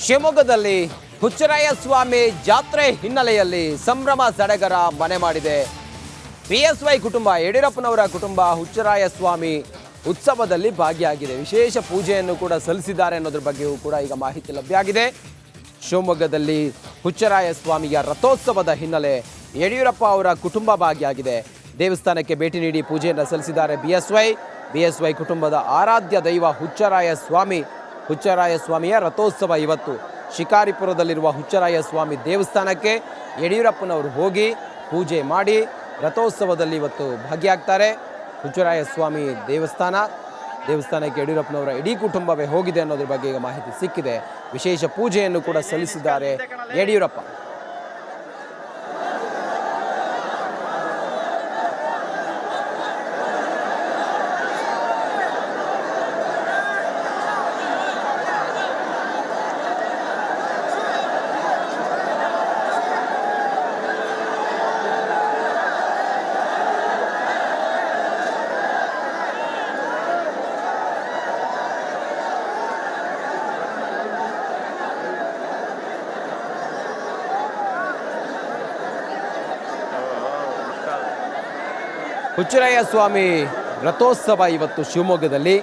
ಶಿವಮೊಗ್ಗದಲ್ಲಿ ಹುಚ್ಚರಾಯ ಸ್ವಾಮಿ ಜಾತ್ರೆ ಹಿನ್ನೆಲೆಯಲ್ಲಿ ಸಂಭ್ರಮ ಸಡಗರ ಮನೆ ಮಾಡಿದೆ. ಬಿಎಸ್ವೈ ಕುಟುಂಬ, ಯಡಿಯೂರಪ್ಪನವರ ಕುಟುಂಬ ಹುಚ್ಚರಾಯ ಸ್ವಾಮಿ ಉತ್ಸವದಲ್ಲಿ ಭಾಗಿಯಾಗಿದೆ. ವಿಶೇಷ ಪೂಜೆಯನ್ನು ಕೂಡ ಸಲ್ಲಿಸಿದ್ದಾರೆ ಅನ್ನೋದ್ರ ಬಗ್ಗೆಯೂ ಕೂಡ ಈಗ ಮಾಹಿತಿ ಲಭ್ಯ ಆಗಿದೆ. ಶಿವಮೊಗ್ಗದಲ್ಲಿ ಹುಚ್ಚರಾಯ ಸ್ವಾಮಿಯ ರಥೋತ್ಸವದ ಹಿನ್ನೆಲೆ ಯಡಿಯೂರಪ್ಪ ಅವರ ಕುಟುಂಬ ಭಾಗಿಯಾಗಿದೆ. ದೇವಸ್ಥಾನಕ್ಕೆ ಭೇಟಿ ನೀಡಿ ಪೂಜೆಯನ್ನು ಸಲ್ಲಿಸಿದ್ದಾರೆ ಬಿಎಸ್ವೈ ಕುಟುಂಬದ ಆರಾಧ್ಯ ದೈವ ಹುಚ್ಚರಾಯ ಸ್ವಾಮಿಯ ರಥೋತ್ಸವ ಇವತ್ತು ಶಿಕಾರಿಪುರದಲ್ಲಿರುವ ಹುಚ್ಚರಾಯ ಸ್ವಾಮಿ ದೇವಸ್ಥಾನಕ್ಕೆ ಯಡಿಯೂರಪ್ಪನವರು ಹೋಗಿ ಪೂಜೆ ಮಾಡಿ ರಥೋತ್ಸವದಲ್ಲಿ ಇವತ್ತು ಭಾಗಿಯಾಗ್ತಾರೆ. ಹುಚ್ಚರಾಯ ಸ್ವಾಮಿ ದೇವಸ್ಥಾನಕ್ಕೆ ಯಡಿಯೂರಪ್ಪನವರ ಇಡೀ ಕುಟುಂಬವೇ ಹೋಗಿದೆ ಅನ್ನೋದ್ರ ಬಗ್ಗೆ ಈಗ ಮಾಹಿತಿ ಸಿಕ್ಕಿದೆ. ವಿಶೇಷ ಪೂಜೆಯನ್ನು ಕೂಡ ಸಲ್ಲಿಸಿದ್ದಾರೆ ಯಡಿಯೂರಪ್ಪ. ಹುಚ್ಚರಾಯ ಸ್ವಾಮಿ ರಥೋತ್ಸವ ಇವತ್ತು ಶಿವಮೊಗ್ಗದಲ್ಲಿ.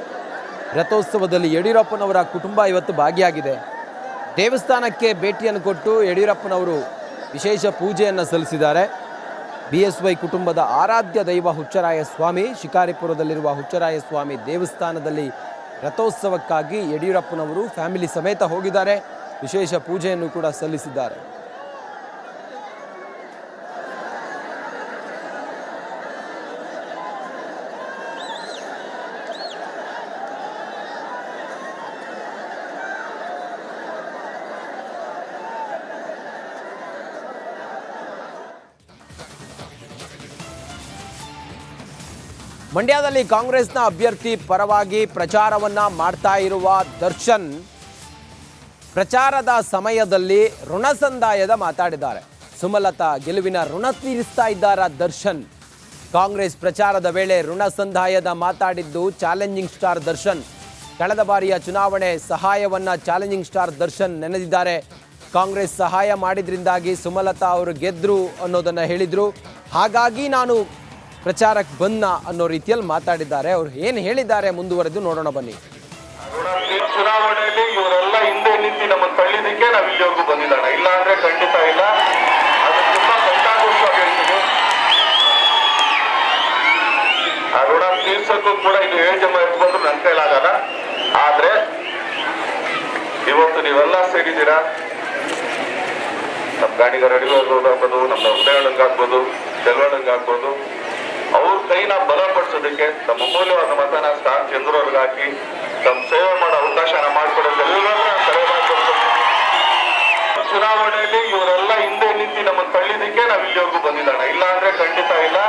ರಥೋತ್ಸವದಲ್ಲಿ ಯಡಿಯೂರಪ್ಪನವರ ಕುಟುಂಬ ಇವತ್ತು ಭಾಗಿಯಾಗಿದೆ. ದೇವಸ್ಥಾನಕ್ಕೆ ಭೇಟಿಯನ್ನು ಕೊಟ್ಟು ಯಡಿಯೂರಪ್ಪನವರು ವಿಶೇಷ ಪೂಜೆಯನ್ನು ಸಲ್ಲಿಸಿದ್ದಾರೆ. ಬಿಎಸ್ವೈ ಕುಟುಂಬದ ಆರಾಧ್ಯ ದೈವ ಹುಚ್ಚರಾಯ ಸ್ವಾಮಿ ಶಿಕಾರಿಪುರದಲ್ಲಿರುವ ಹುಚ್ಚರಾಯ ಸ್ವಾಮಿ ದೇವಸ್ಥಾನದಲ್ಲಿ ರಥೋತ್ಸವಕ್ಕಾಗಿ ಯಡಿಯೂರಪ್ಪನವರು ಫ್ಯಾಮಿಲಿ ಸಮೇತ ಹೋಗಿದ್ದಾರೆ. ವಿಶೇಷ ಪೂಜೆಯನ್ನು ಕೂಡ ಸಲ್ಲಿಸಿದ್ದಾರೆ. ಮಂಡ್ಯದಲ್ಲಿ ಕಾಂಗ್ರೆಸ್ನ ಅಭ್ಯರ್ಥಿ ಪರವಾಗಿ ಪ್ರಚಾರವನ್ನ ಮಾಡ್ತಾ ಇರುವ ದರ್ಶನ್ ಪ್ರಚಾರದ ಸಮಯದಲ್ಲಿ ಋಣ ಸಂದಾಯದ ಮಾತಾಡಿದ್ದಾರೆ. ಸುಮಲತಾ ಗೆಲುವಿನ ಋಣ ತೀರಿಸ್ತಾ ಇದ್ದಾರ ದರ್ಶನ್. ಕಾಂಗ್ರೆಸ್ ಪ್ರಚಾರದ ವೇಳೆ ಋಣ ಸಂದಾಯದ ಮಾತಾಡಿದ್ದು ಚಾಲೆಂಜಿಂಗ್ ಸ್ಟಾರ್ ದರ್ಶನ್. ಕಳೆದ ಬಾರಿಯ ಚುನಾವಣೆ ಸಹಾಯವನ್ನ ಚಾಲೆಂಜಿಂಗ್ ಸ್ಟಾರ್ ದರ್ಶನ್ ನೆನೆದಿದ್ದಾರೆ. ಕಾಂಗ್ರೆಸ್ ಸಹಾಯ ಮಾಡಿದ್ರಿಂದಾಗಿ ಸುಮಲತಾ ಅವರು ಗೆದ್ರು ಅನ್ನೋದನ್ನ ಹೇಳಿದ್ರು. ಹಾಗಾಗಿ ನಾನು ಪ್ರಚಾರಕ್ಕೆ ಬಂದ ಅನ್ನೋ ರೀತಿಯಲ್ಲಿ ಮಾತಾಡಿದ್ದಾರೆ. ಅವ್ರು ಏನು ಹೇಳಿದ್ದಾರೆ ಮುಂದುವರೆದು ನೋಡೋಣ ಬನ್ನಿ. ಚುನಾವಣೆಯಲ್ಲಿ ಇವರೆಲ್ಲ ಹಿಂದೆ ನಿಂತು ನಮ್ಮ ತಳ್ಳಿದಕ್ಕೆ ನಾವು ಇಲ್ಲಿವರೆಗೂ ಬಂದಿದ್ದಾನೆ, ಇಲ್ಲ ಅಂದ್ರೆ ಖಂಡಿತ ಇಲ್ಲ. ಅದು ತುಂಬಾ ಸಂತೋಷವಾಗಿ ಹೇಳ್ತೀನಿ. ಆ ಋಣ ತೀರ್ಸಕ್ಕೂ ಕೂಡ ಇದು 7 ಜನ ಎತ್ಕೊಂಡ್ರು ನನ್ನ ಕೈಲಾಗಲ್ಲ. ಆದ್ರೆ ಇವತ್ತು ನೀವೆಲ್ಲ ಸೇರಿದ್ದೀರಾ. ನಮ್ಮ ಗಾಡಿಗೆ ರಡಿಗಳು ಹಾಕ್ಬೋದು, ನಮ್ಮ ಉದಯಣ್ಣಂಗೆ ಹಾಕ್ಬೋದು, ಚೆಲ್ವಣ್ಣಂಗೆ ಹಾಕ್ಬೋದು. ಅವ್ರ ಕೈನ ಬಲಪಡಿಸೋದಕ್ಕೆ ತಮ್ಮ ಅಮೂಲ್ಯವಾದ ಮತನ ಸ್ಟಾರ್ ಚಂದ್ರವ್ರಿಗೆ ಹಾಕಿ ತಮ್ಮ ಸೇವೆ ಮಾಡೋ ಅವಕಾಶನ ಮಾಡಿಕೊಡೋದು ಚುನಾವಣೆಯಲ್ಲಿ ಇವರೆಲ್ಲ ಹಿಂದೆ ನಿಂತು ನಮ್ಮ ತಳ್ಳಿದಕ್ಕೆ ನಾವು ಇಲ್ಲಿವರೆಗೂ ಬಂದಿದ್ದಾನೆ, ಇಲ್ಲ ಅಂದ್ರೆ ಖಂಡಿತ ಇಲ್ಲ.